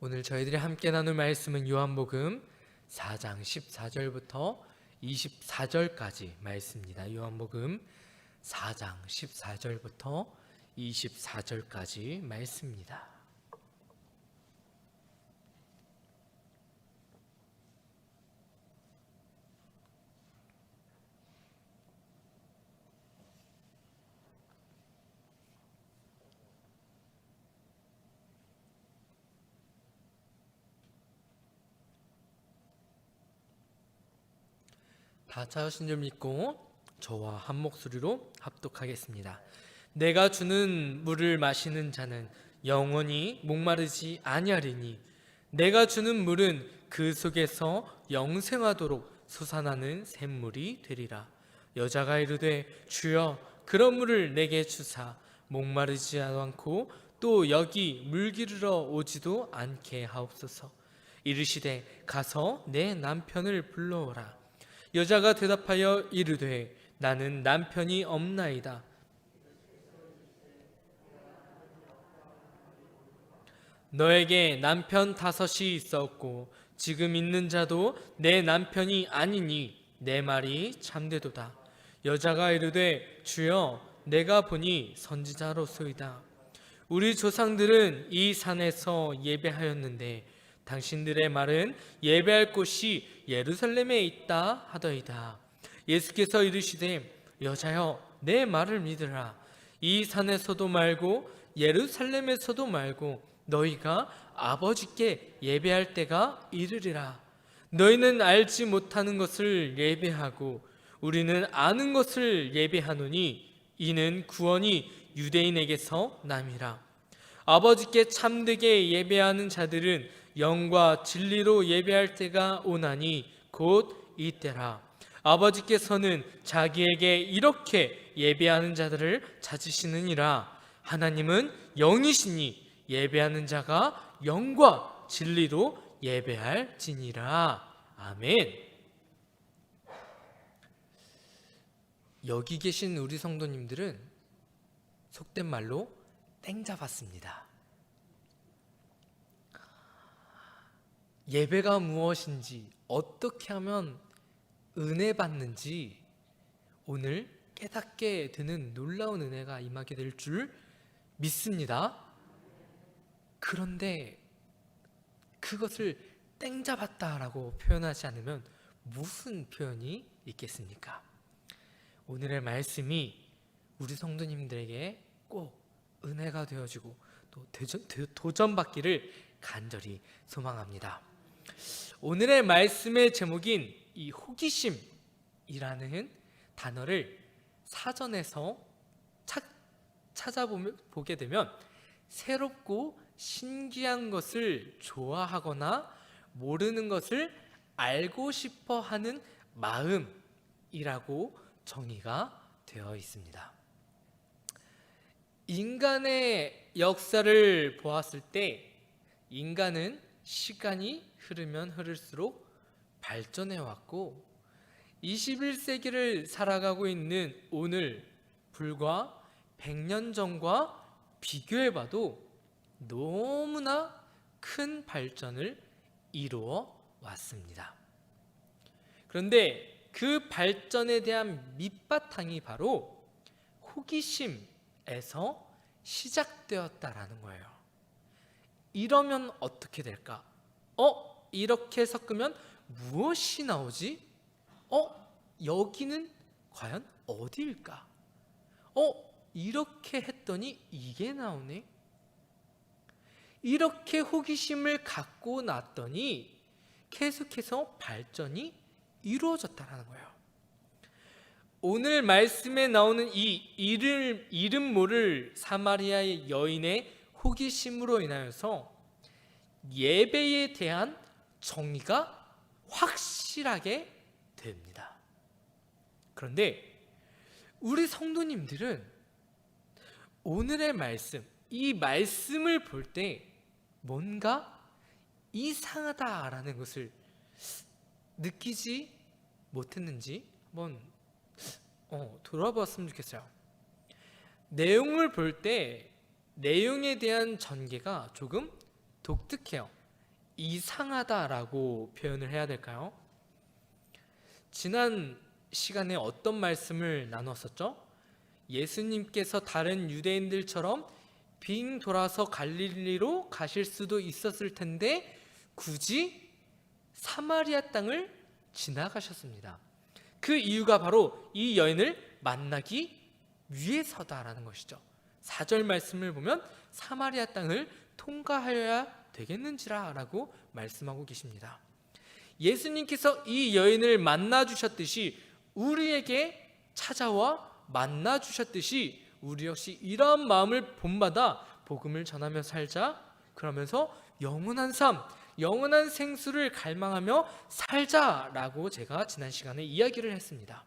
오늘 저희들이 함께 나눌 말씀은 요한복음 4장 14절부터 24절까지 말씀입니다. 요한복음 4장 14절부터 24절까지 말씀입니다. 다 찾으신 줄 믿고 저와 한 목소리로 합독하겠습니다. 내가 주는 물을 마시는 자는 영원히 목마르지 아니하리니 내가 주는 물은 그 속에서 영생하도록 솟아나는 샘물이 되리라. 여자가 이르되 주여 그런 물을 내게 주사 목마르지 않고 또 여기 물 기르러 오지도 않게 하옵소서. 이르시되 가서 내 남편을 불러오라. 여자가 대답하여 이르되 나는 남편이 없나이다. 너에게 남편 5이 있었고 지금 있는 자도 내 남편이 아니니 내 말이 참되도다. 여자가 이르되 주여 내가 보니 선지자로소이다. 우리 조상들은 이 산에서 예배하였는데 당신들의 말은 예배할 곳이 예루살렘에 있다 하더이다. 예수께서 이르시되 여자여 내 말을 믿으라. 이 산에서도 말고 예루살렘에서도 말고 너희가 아버지께 예배할 때가 이르리라. 너희는 알지 못하는 것을 예배하고 우리는 아는 것을 예배하노니 이는 구원이 유대인에게서 남이라. 아버지께 참되게 예배하는 자들은 영과 진리로 예배할 때가 오나니 곧 이때라. 아버지께서는 자기에게 이렇게 예배하는 자들을 찾으시느니라. 하나님은 영이시니 예배하는 자가 영과 진리로 예배할지니라. 아멘. 여기 계신 우리 성도님들은 속된 말로 땡 잡았습니다. 예배가 무엇인지, 어떻게 하면 은혜 받는지 오늘 깨닫게 되는 놀라운 은혜가 임하게 될 줄 믿습니다. 그런데 그것을 땡 잡았다라고 표현하지 않으면 무슨 표현이 있겠습니까? 오늘의 말씀이 우리 성도님들에게 꼭 은혜가 되어지고 또 도전받기를 간절히 소망합니다. 오늘의 말씀의 제목인 이 호기심이라는 단어를 사전에서 찾아보게 되면 새롭고 신기한 것을 좋아하거나 모르는 것을 알고 싶어 하는 마음이라고 정의가 되어 있습니다. 인간의 역사를 보았을 때 인간은 시간이 흐르면 흐를수록 발전해 왔고 21세기를 살아가고 있는 오늘 불과 100년 전과 비교해 봐도 너무나 큰 발전을 이루어 왔습니다. 그런데 그 발전에 대한 밑바탕이 바로 호기심에서 시작되었다라는 거예요. 이러면 어떻게 될까? 이렇게 섞으면 무엇이 나오지? 여기는 과연 어디일까? 이렇게 했더니 이게 나오네? 이렇게 호기심을 갖고 났더니 계속해서 발전이 이루어졌다는 거예요. 오늘 말씀에 나오는 이 이름 모를 사마리아의 여인의 호기심으로 인하여서 예배에 대한 정의가 확실하게 됩니다. 그런데 우리 성도님들은 오늘의 말씀, 이 말씀을 볼 때 뭔가 이상하다라는 것을 느끼지 못했는지 한번 돌아봤으면 좋겠어요. 내용을 볼 때 내용에 대한 전개가 조금 독특해요. 이상하다라고 표현을 해야 될까요? 지난 시간에 어떤 말씀을 나눴었죠? 예수님께서 다른 유대인들처럼 빙 돌아서 갈릴리로 가실 수도 있었을 텐데 굳이 사마리아 땅을 지나가셨습니다. 그 이유가 바로 이 여인을 만나기 위해서다라는 것이죠. 4절 말씀을 보면 사마리아 땅을 통과하여야 되겠는지라 라고 말씀하고 계십니다. 예수님께서 이 여인을 만나 주셨듯이 우리에게 찾아와 만나 주셨듯이 우리 역시 이러한 마음을 본받아 복음을 전하며 살자. 그러면서 영원한 삶, 영원한 생수를 갈망하며 살자라고 제가 지난 시간에 이야기를 했습니다.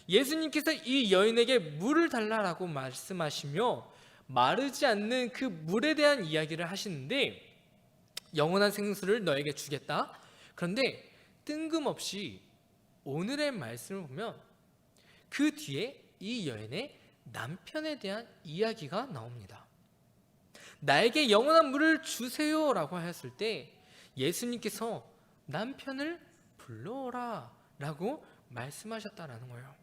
예수님께서 이 여인에게 물을 달라라고 말씀하시며 마르지 않는 그 물에 대한 이야기를 하시는데 영원한 생수를 너에게 주겠다. 그런데 뜬금없이 오늘의 말씀을 보면 그 뒤에 이 여인의 남편에 대한 이야기가 나옵니다. 나에게 영원한 물을 주세요라고 하였을 때 예수님께서 남편을 불러오라 라고 말씀하셨다라는 거예요.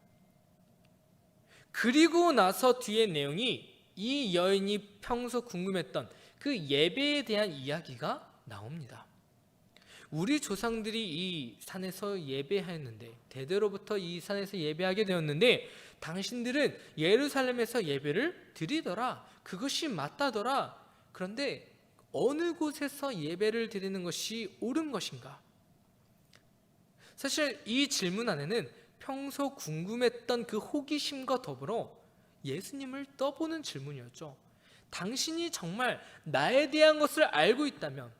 그리고 나서 뒤의 내용이 이 여인이 평소 궁금했던 그 예배에 대한 이야기가 나옵니다. 우리 조상들이 이 산에서 예배하였는데 대대로부터 이 산에서 예배하게 되었는데 당신들은 예루살렘에서 예배를 드리더라. 그것이 맞다더라. 그런데 어느 곳에서 예배를 드리는 것이 옳은 것인가? 사실 이 질문 안에는 평소 궁금했던 그 호기심과 더불어 예수님을 떠보는 질문이었죠. 당신이 정말 나에 대한 것을 알고 있다면,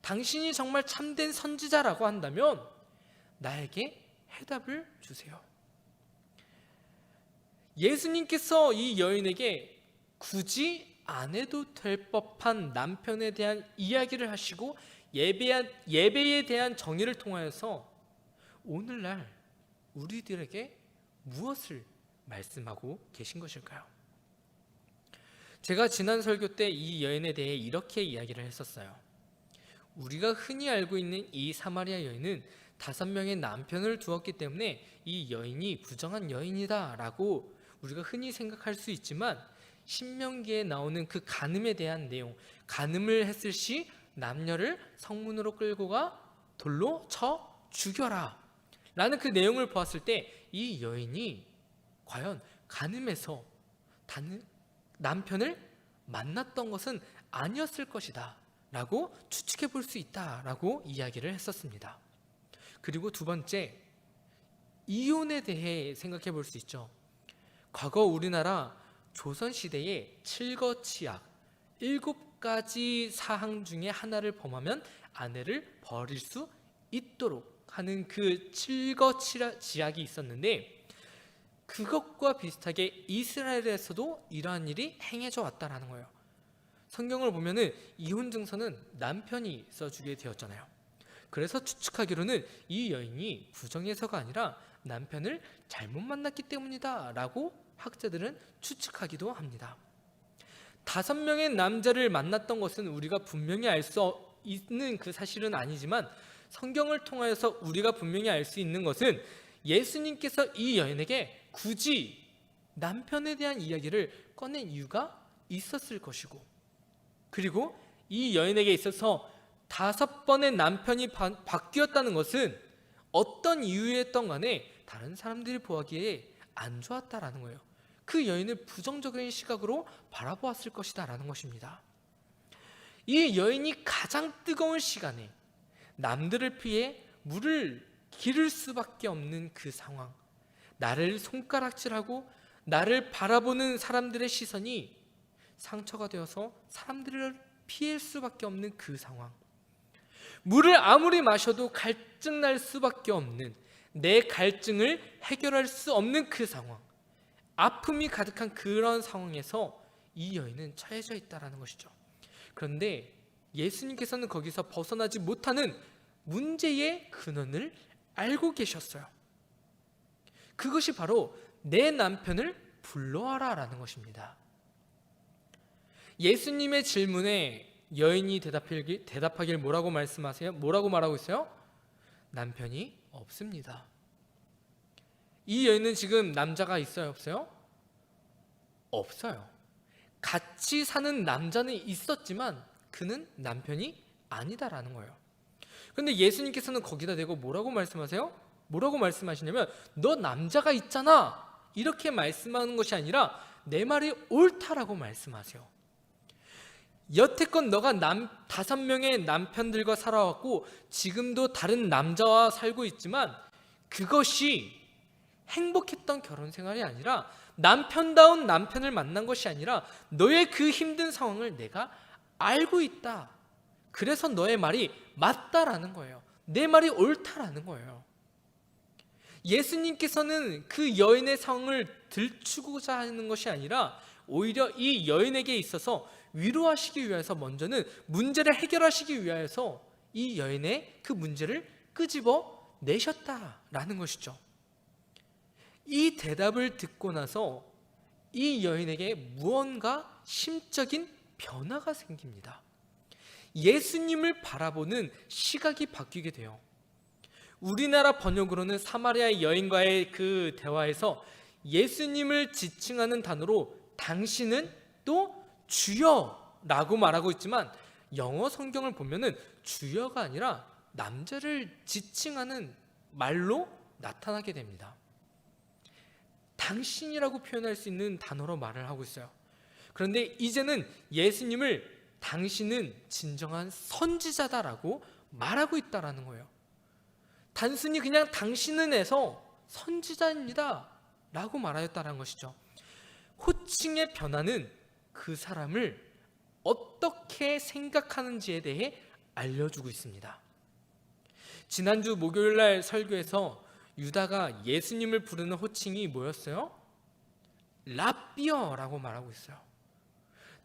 당신이 정말 참된 선지자라고 한다면 나에게 해답을 주세요. 예수님께서 이 여인에게 굳이 안 해도 될 법한 남편에 대한 이야기를 하시고 예배에 대한 정의를 통하여서 오늘날 우리들에게 무엇을 말씀하고 계신 것일까요? 제가 지난 설교 때 이 여인에 대해 이렇게 이야기를 했었어요. 우리가 흔히 알고 있는 이 사마리아 여인은 5명의 남편을 두었기 때문에 이 여인이 부정한 여인이다 라고 우리가 흔히 생각할 수 있지만 신명기에 나오는 그 간음에 대한 내용, 간음을 했을 시 남녀를 성문으로 끌고 가 돌로 쳐 죽여라 라는 그 내용을 보았을 때 이 여인이 과연 간음해서 남편을 만났던 것은 아니었을 것이다 라고 추측해 볼 수 있다라고 이야기를 했었습니다. 그리고 두 번째, 이혼에 대해 생각해 볼 수 있죠. 과거 우리나라 조선시대에 칠거치약 7가지 사항 중에 하나를 범하면 아내를 버릴 수 있도록 하는 그 칠거치약이 있었는데 그것과 비슷하게 이스라엘에서도 이러한 일이 행해져 왔다라는 거예요. 성경을 보면은 이혼 증서는 남편이 써주게 되었잖아요. 그래서 추측하기로는 이 여인이 부정해서가 아니라 남편을 잘못 만났기 때문이다 라고 학자들은 추측하기도 합니다. 5명의 남자를 만났던 것은 우리가 분명히 알 수 있는 그 사실은 아니지만 성경을 통하여서 우리가 분명히 알 수 있는 것은 예수님께서 이 여인에게 굳이 남편에 대한 이야기를 꺼낸 이유가 있었을 것이고, 그리고 이 여인에게 있어서 5번의 남편이 바뀌었다는 것은 어떤 이유였던 간에 다른 사람들이 보기에 안 좋았다라는 거예요. 그 여인을 부정적인 시각으로 바라보았을 것이다 라는 것입니다. 이 여인이 가장 뜨거운 시간에 남들을 피해 물을 기를 수밖에 없는 그 상황, 나를 손가락질하고 나를 바라보는 사람들의 시선이 상처가 되어서 사람들을 피할 수밖에 없는 그 상황, 물을 아무리 마셔도 갈증 날 수밖에 없는, 내 갈증을 해결할 수 없는 그 상황, 아픔이 가득한 그런 상황에서 이 여인은 처해져 있다는 것이죠. 그런데 예수님께서는 거기서 벗어나지 못하는 문제의 근원을 알고 계셨어요. 그것이 바로 내 남편을 불러와라 라는 것입니다. 예수님의 질문에 여인이 대답하길 뭐라고 말씀하세요? 뭐라고 말하고 있어요? 남편이 없습니다. 이 여인은 지금 남자가 있어요, 없어요? 없어요. 같이 사는 남자는 있었지만 그는 남편이 아니다라는 거예요. 근데 예수님께서는 거기다 대고 뭐라고 말씀하세요? 뭐라고 말씀하시냐면 너 남자가 있잖아, 이렇게 말씀하는 것이 아니라 내 말이 옳다라고 말씀하세요. 여태껏 너가 5명의 남편들과 살아왔고 지금도 다른 남자와 살고 있지만 그것이 행복했던 결혼 생활이 아니라 남편다운 남편을 만난 것이 아니라 너의 그 힘든 상황을 내가 알고 있다. 그래서 너의 말이 맞다라는 거예요. 내 말이 옳다라는 거예요. 예수님께서는 그 여인의 상황을 들추고자 하는 것이 아니라 오히려 이 여인에게 있어서 위로하시기 위해서 먼저는 문제를 해결하시기 위해서 이 여인의 그 문제를 끄집어 내셨다라는 것이죠. 이 대답을 듣고 나서 이 여인에게 무언가 심적인 변화가 생깁니다. 예수님을 바라보는 시각이 바뀌게 돼요. 우리나라 번역으로는 사마리아 여인과의 그 대화에서 예수님을 지칭하는 단어로 당신은 또 주여라고 말하고 있지만 영어 성경을 보면은 주여가 아니라 남자를 지칭하는 말로 나타나게 됩니다. 당신이라고 표현할 수 있는 단어로 말을 하고 있어요. 그런데 이제는 예수님을 당신은 진정한 선지자다라고 말하고 있다라는 거예요. 단순히 그냥 당신은 해서 선지자입니다 라고 말하였다는 것이죠. 호칭의 변화는 그 사람을 어떻게 생각하는지에 대해 알려주고 있습니다. 지난주 목요일날 설교에서 유다가 예수님을 부르는 호칭이 뭐였어요? 라비어라고 말하고 있어요.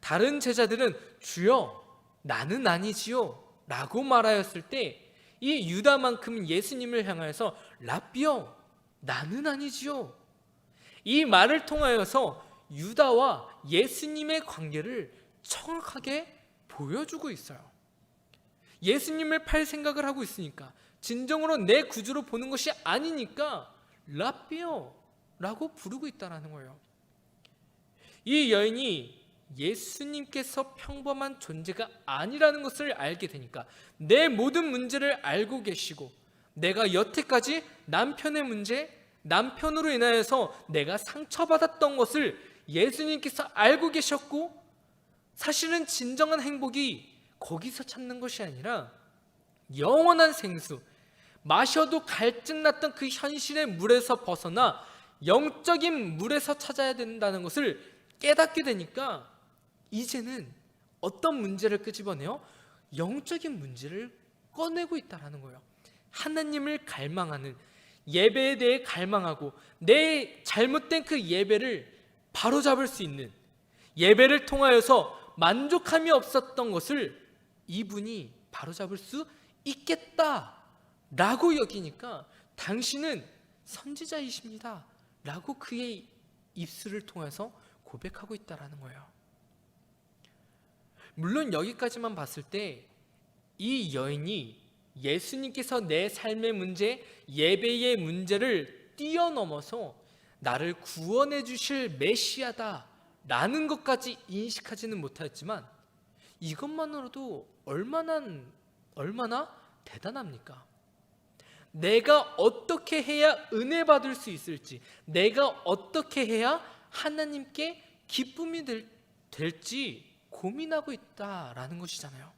다른 제자들은 주여 나는 아니지요 라고 말하였을 때 이 유다만큼은 예수님을 향하여서 라비어 나는 아니지요, 이 말을 통하여서 유다와 예수님의 관계를 정확하게 보여주고 있어요. 예수님을 팔 생각을 하고 있으니까, 진정으로 내 구주로 보는 것이 아니니까 라비어라고 부르고 있다는 거예요. 이 여인이 예수님께서 평범한 존재가 아니라는 것을 알게 되니까 내 모든 문제를 알고 계시고 내가 여태까지 남편의 문제, 남편으로 인하여서 내가 상처받았던 것을 예수님께서 알고 계셨고, 사실은 진정한 행복이 거기서 찾는 것이 아니라 영원한 생수, 마셔도 갈증났던 그 현실의 물에서 벗어나 영적인 물에서 찾아야 된다는 것을 깨닫게 되니까 이제는 어떤 문제를 끄집어내요? 영적인 문제를 꺼내고 있다는 거예요. 하나님을 갈망하는, 예배에 대해 갈망하고 내 잘못된 그 예배를 바로잡을 수 있는, 예배를 통하여서 만족함이 없었던 것을 이분이 바로잡을 수 있겠다라고 여기니까 당신은 선지자이십니다 라고 그의 입술을 통해서 고백하고 있다는 거예요. 물론 여기까지만 봤을 때 이 여인이 예수님께서 내 삶의 문제, 예배의 문제를 뛰어넘어서 나를 구원해 주실 메시아다 라는 것까지 인식하지는 못하였지만 이것만으로도 얼마나 대단합니까? 내가 어떻게 해야 은혜 받을 수 있을지, 내가 어떻게 해야 하나님께 기쁨이 될지 고민하고 있다라는 것이잖아요.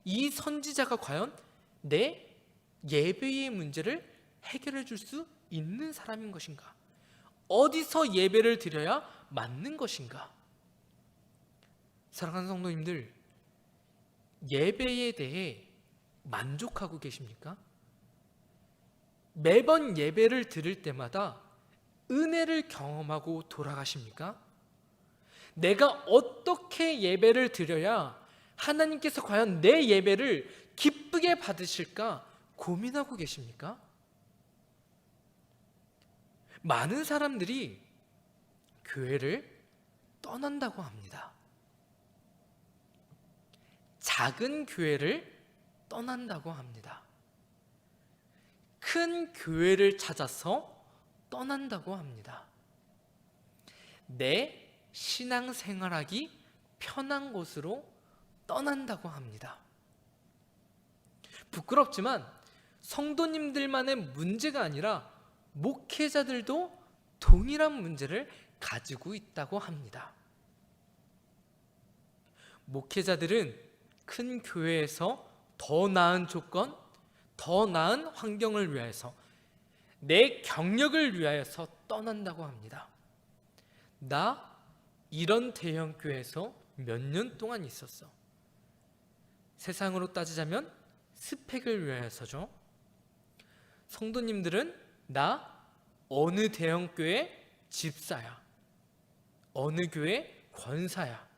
이 선지자가 과연 내 예배의 문제를 해결해 줄 수 있는 사람인 것인가? 어디서 예배를 드려야 맞는 것인가? 사랑하는 성도님들, 예배에 대해 만족하고 계십니까? 매번 예배를 드릴 때마다 은혜를 경험하고 돌아가십니까? 내가 어떻게 예배를 드려야 하나님께서 과연 내 예배를 기쁘게 받으실까 고민하고 계십니까? 많은 사람들이 교회를 떠난다고 합니다. 작은 교회를 떠난다고 합니다. 큰 교회를 찾아서 떠난다고 합니다. 내 신앙생활하기 편한 곳으로 떠난다고 합니다. 부끄럽지만 성도님들만의 문제가 아니라 목회자들도 동일한 문제를 가지고 있다고 합니다. 목회자들은 큰 교회에서 더 나은 조건, 더 나은 환경을 위하여서, 내 경력을 위하여서 떠난다고 합니다. 나 이런 대형 교회에서 몇 년 동안 있었어. 세상으로 따지자면 스펙을 위하여서죠. 성도님들은 나 어느 대형 교회 집사야, 어느 교회 권사야,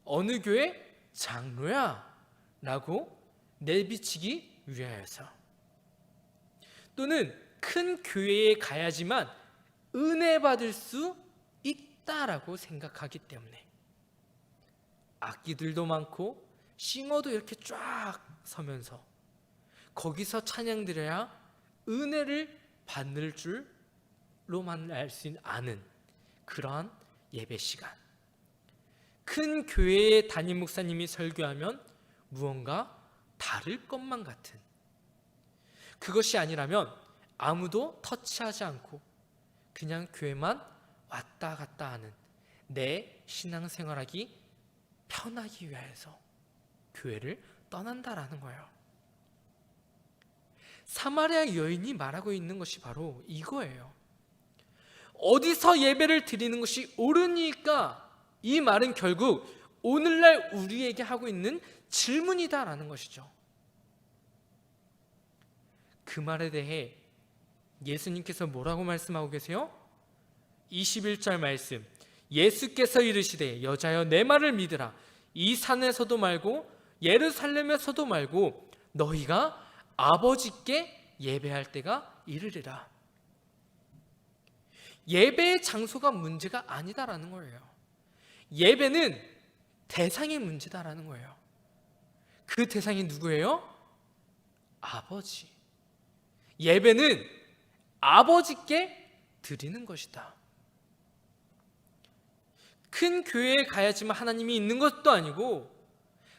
어느 교회 장로야 라고 내비치기 위하여서, 또는 큰 교회에 가야지만 은혜 받을 수 있다라고 생각하기 때문에 악기들도 많고 싱어도 이렇게 쫙 서면서 거기서 찬양 드려야 은혜를 받을 줄로만 알 수 아는 그러한 예배 시간, 큰 교회의 담임 목사님이 설교하면 무언가 다를 것만 같은, 그것이 아니라면 아무도 터치하지 않고 그냥 교회만 왔다 갔다 하는 내 신앙생활하기 편하기 위해서 교회를 떠난다라는 거예요. 사마리아 여인이 말하고 있는 것이 바로 이거예요. 어디서 예배를 드리는 것이 옳으니까, 이 말은 결국 오늘날 우리에게 하고 있는 질문이다라는 것이죠. 그 말에 대해 예수님께서 뭐라고 말씀하고 계세요? 21절 말씀, 예수께서 이르시되 여자여 내 말을 믿으라. 이 산에서도 말고 예루살렘에서도 말고 너희가 아버지께 예배할 때가 이르리라. 예배의 장소가 문제가 아니다라는 거예요. 예배는 대상의 문제다라는 거예요. 그 대상이 누구예요? 아버지. 예배는 아버지께 드리는 것이다. 큰 교회에 가야지만 하나님이 있는 것도 아니고,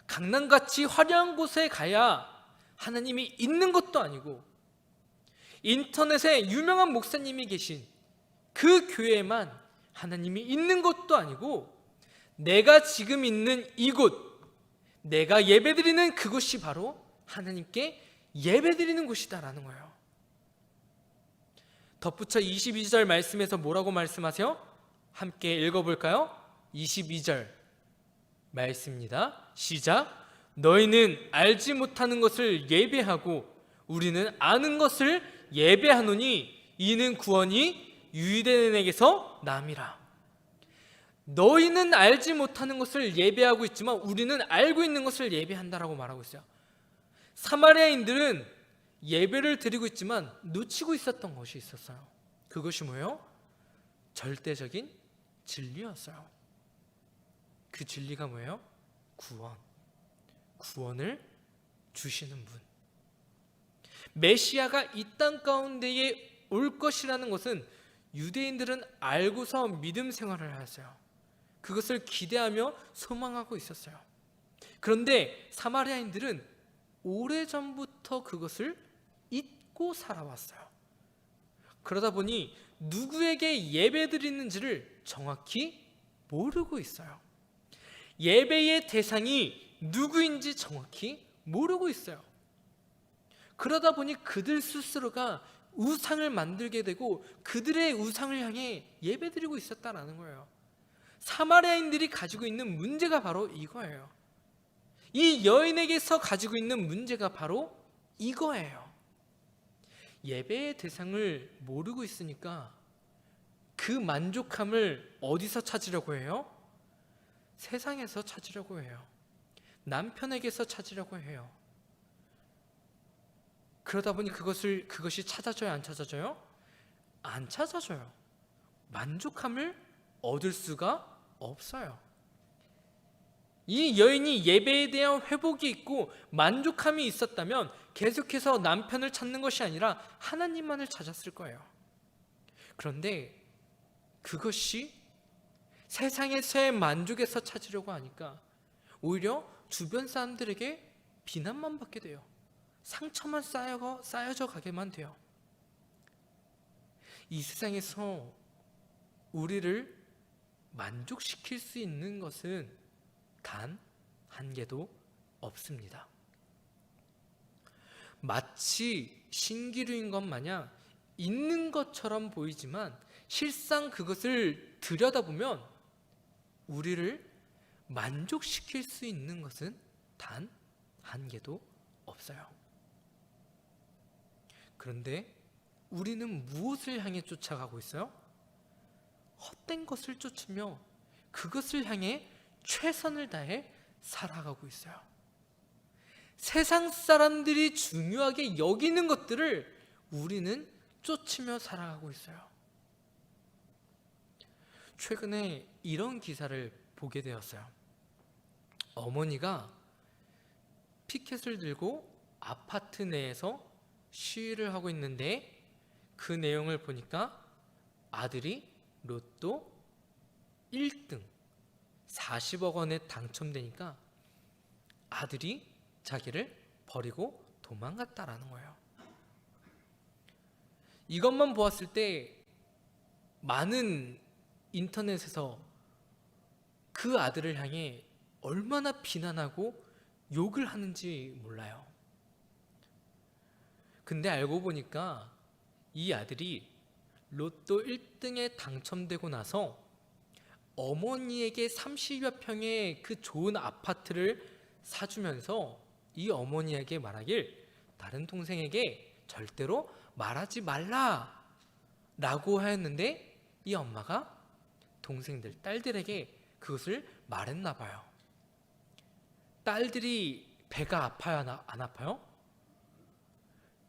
강남같이 화려한 곳에 가야 하나님이 있는 것도 아니고, 인터넷에 유명한 목사님이 계신 그 교회에만 하나님이 있는 것도 아니고, 내가 지금 있는 이곳, 내가 예배드리는 그곳이 바로 하나님께 예배드리는 곳이다라는 거예요. 덧붙여 22절 말씀에서 뭐라고 말씀하세요? 함께 읽어볼까요? 22절 말씀입니다. 시작. 너희는 알지 못하는 것을 예배하고 우리는 아는 것을 예배하노니 이는 구원이 유대인에게서 남이라. 너희는 알지 못하는 것을 예배하고 있지만 우리는 알고 있는 것을 예배한다라고 말하고 있어요. 사마리아인들은 예배를 드리고 있지만 놓치고 있었던 것이 있었어요. 그것이 뭐예요? 절대적인 진리였어요. 그 진리가 뭐예요? 구원을 주시는 분, 메시아가 이 땅 가운데에 올 것이라는 것은 유대인들은 알고서 믿음 생활을 하였어요. 그것을 기대하며 소망하고 있었어요. 그런데 사마리아인들은 오래전부터 그것을 잊고 살아왔어요. 그러다 보니 누구에게 예배드리는지를 정확히 모르고 있어요. 예배의 대상이 누구인지 정확히 모르고 있어요. 그러다 보니 그들 스스로가 우상을 만들게 되고 그들의 우상을 향해 예배드리고 있었다라는 거예요. 사마리아인들이 가지고 있는 문제가 바로 이거예요. 이 여인에게서 가지고 있는 문제가 바로 이거예요. 예배의 대상을 모르고 있으니까 그 만족함을 어디서 찾으려고 해요? 세상에서 찾으려고 해요. 남편에게서 찾으려고 해요. 그러다 보니 그것이 찾아져요, 안 찾아져요? 안 찾아져요. 만족함을 얻을 수가 없어요. 이 여인이 예배에 대한 회복이 있고 만족함이 있었다면 계속해서 남편을 찾는 것이 아니라 하나님만을 찾았을 거예요. 그런데 그것이 세상에서의 만족에서 찾으려고 하니까 오히려 주변 사람들에게 비난만 받게 돼요. 상처만 쌓여져 가게만 돼요. 이 세상에서 우리를 만족시킬 수 있는 것은 단 한 개도 없습니다. 마치 신기루인 것 마냥 있는 것처럼 보이지만 실상 그것을 들여다보면 우리를 만족시킬 수 있는 것은 단 한 개도 없어요. 그런데 우리는 무엇을 향해 쫓아가고 있어요? 헛된 것을 쫓으며 그것을 향해 최선을 다해 살아가고 있어요. 세상 사람들이 중요하게 여기는 것들을 우리는 쫓으며 살아가고 있어요. 최근에 이런 기사를 보게 되었어요. 어머니가 피켓을 들고 아파트 내에서 시위를 하고 있는데 그 내용을 보니까 아들이 로또 1등 40억 원에 당첨되니까 아들이 자기를 버리고 도망갔다라는 거예요. 이것만 보았을 때 많은 인터넷에서 그 아들을 향해 얼마나 비난하고 욕을 하는지 몰라요. 근데 알고 보니까 이 아들이 로또 1등에 당첨되고 나서 어머니에게 30여 평의 그 좋은 아파트를 사주면서 이 어머니에게 말하길 다른 동생에게 절대로 말하지 말라 라고 하였는데 이 엄마가 동생들, 딸들에게 그것을 말했나 봐요. 딸들이 배가 아파요, 안 아파요?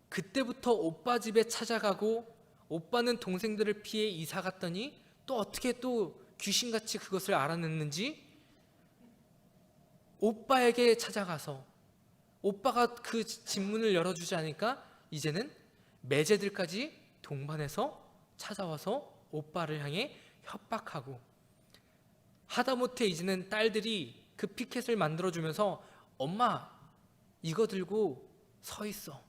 그때부터 오빠 집에 찾아가고 오빠는 동생들을 피해 이사 갔더니 또 어떻게 또 귀신같이 그것을 알아냈는지 오빠에게 찾아가서 오빠가 그 집문을 열어주지 않으니까 이제는 매제들까지 동반해서 찾아와서 오빠를 향해 협박하고 하다못해 이제는 딸들이 그 피켓을 만들어주면서 엄마 이거 들고 서 있어.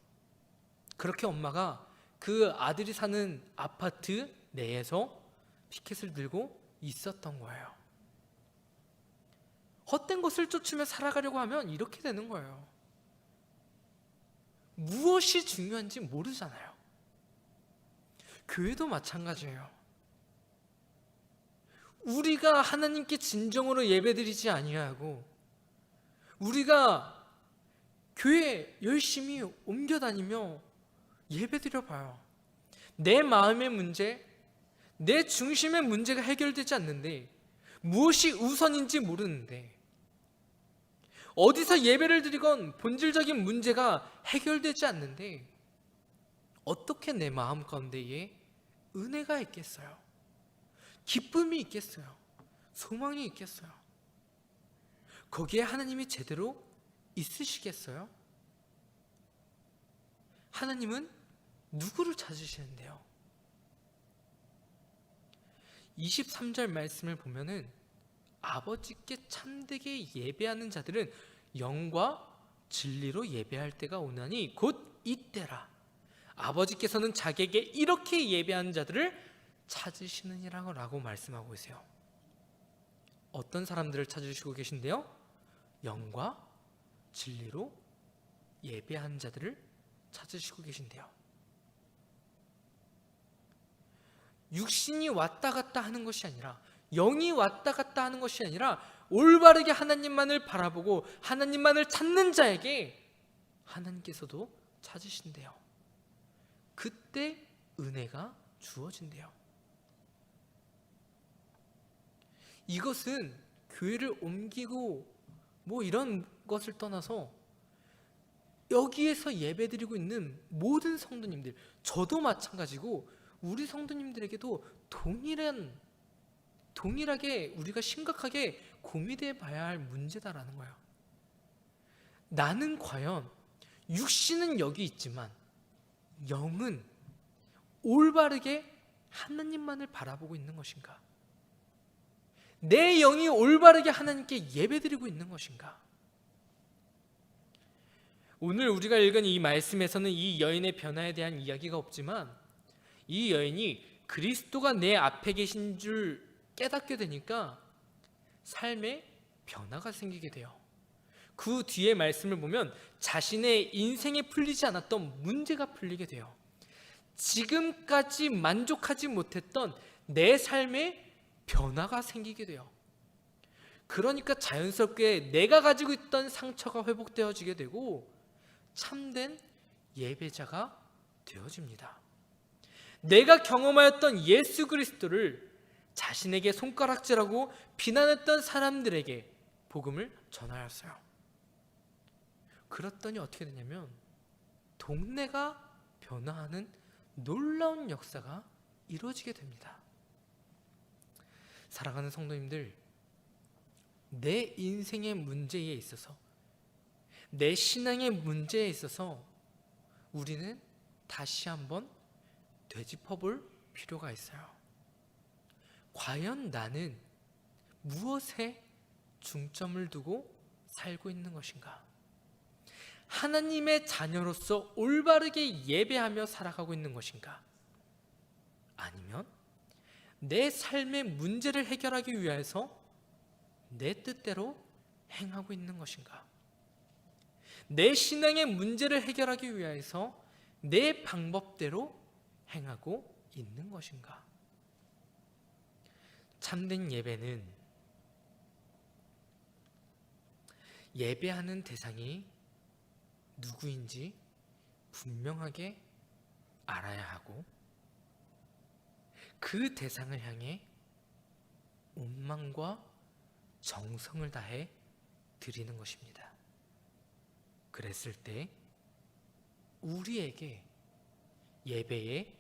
그렇게 엄마가 그 아들이 사는 아파트 내에서 피켓을 들고 있었던 거예요. 헛된 것을 쫓으며 살아가려고 하면 이렇게 되는 거예요. 무엇이 중요한지 모르잖아요. 교회도 마찬가지예요. 우리가 하나님께 진정으로 예배드리지 아니하고 우리가 교회 열심히 옮겨다니며 예배드려 봐요. 내 마음의 문제, 내 중심의 문제가 해결되지 않는데 무엇이 우선인지 모르는데 어디서 예배를 드리건 본질적인 문제가 해결되지 않는데 어떻게 내 마음 가운데에 은혜가 있겠어요? 기쁨이 있겠어요? 소망이 있겠어요? 거기에 하나님이 제대로 있으시겠어요? 하나님은 누구를 찾으시는데요? 23절 말씀을 보면은 아버지께 참되게 예배하는 자들은 영과 진리로 예배할 때가 오나니 곧 이때라. 아버지께서는 자기에게 이렇게 예배하는 자들을 찾으시느니라고 말씀하고 계세요. 어떤 사람들을 찾으시고 계신데요? 영과 진리로 예배하는 자들을 찾으시고 계신데요. 육신이 왔다 갔다 하는 것이 아니라 영이 왔다 갔다 하는 것이 아니라 올바르게 하나님만을 바라보고 하나님만을 찾는 자에게 하나님께서도 찾으신대요. 그때 은혜가 주어진대요. 이것은 교회를 옮기고 뭐 이런 것을 떠나서 여기에서 예배드리고 있는 모든 성도님들, 저도 마찬가지고 우리 성도님들에게도 동일하게 우리가 심각하게 고민해 봐야 할 문제다라는 거예요. 나는 과연 육신은 여기 있지만 영은 올바르게 하나님만을 바라보고 있는 것인가? 내 영이 올바르게 하나님께 예배드리고 있는 것인가? 오늘 우리가 읽은 이 말씀에서는 이 여인의 변화에 대한 이야기가 없지만 이 여인이 그리스도가 내 앞에 계신 줄 깨닫게 되니까 삶에 변화가 생기게 돼요. 그 뒤에 말씀을 보면 자신의 인생에 풀리지 않았던 문제가 풀리게 돼요. 지금까지 만족하지 못했던 내 삶에 변화가 생기게 돼요. 그러니까 자연스럽게 내가 가지고 있던 상처가 회복되어지게 되고 참된 예배자가 되어집니다. 내가 경험하였던 예수 그리스도를 자신에게 손가락질하고 비난했던 사람들에게 복음을 전하였어요. 그랬더니 어떻게 되냐면 동네가 변화하는 놀라운 역사가 이루어지게 됩니다. 사랑하는 성도님들, 내 인생의 문제에 있어서, 내 신앙의 문제에 있어서 우리는 다시 한번 되짚어볼 필요가 있어요. 과연 나는 무엇에 중점을 두고 살고 있는 것인가? 하나님의 자녀로서 올바르게 예배하며 살아가고 있는 것인가? 아니면 내 삶의 문제를 해결하기 위해서 내 뜻대로 행하고 있는 것인가? 내 신앙의 문제를 해결하기 위해서 내 방법대로 행하고 있는 것인가? 참된 예배는 예배하는 대상이 누구인지 분명하게 알아야 하고 그 대상을 향해 온 마음과 정성을 다해 드리는 것입니다. 그랬을 때 우리에게 예배에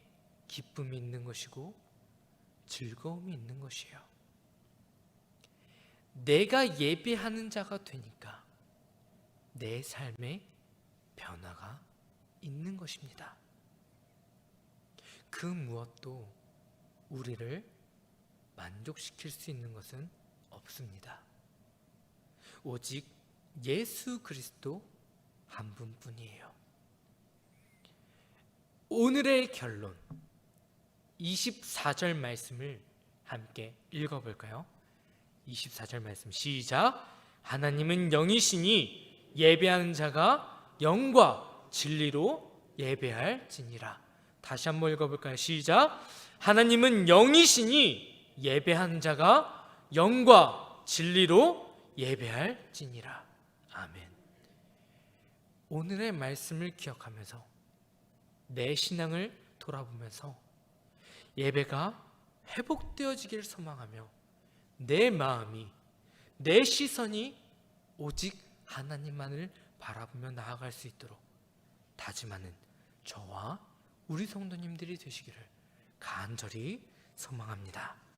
기쁨이 있는 것이고 즐거움이 있는 것이에요. 내가 예배하는 자가 되니까 내 삶에 변화가 있는 것입니다. 그 무엇도 우리를 만족시킬 수 있는 것은 없습니다. 오직 예수 그리스도 한 분뿐이에요. 오늘의 결론 24절 말씀을 함께 읽어볼까요? 24절 말씀 시작. 하나님은 영이시니 예배하는 자가 영과 진리로 예배할지니라. 다시 한번 읽어볼까요? 시작. 하나님은 영이시니 예배하는 자가 영과 진리로 예배할지니라. 아멘. 오늘의 말씀을 기억하면서 내 신앙을 돌아보면서 예배가 회복되어지길 소망하며 내 마음이, 내 시선이 오직 하나님만을 바라보며 나아갈 수 있도록 다짐하는 저와 우리 성도님들이 되시기를 간절히 소망합니다.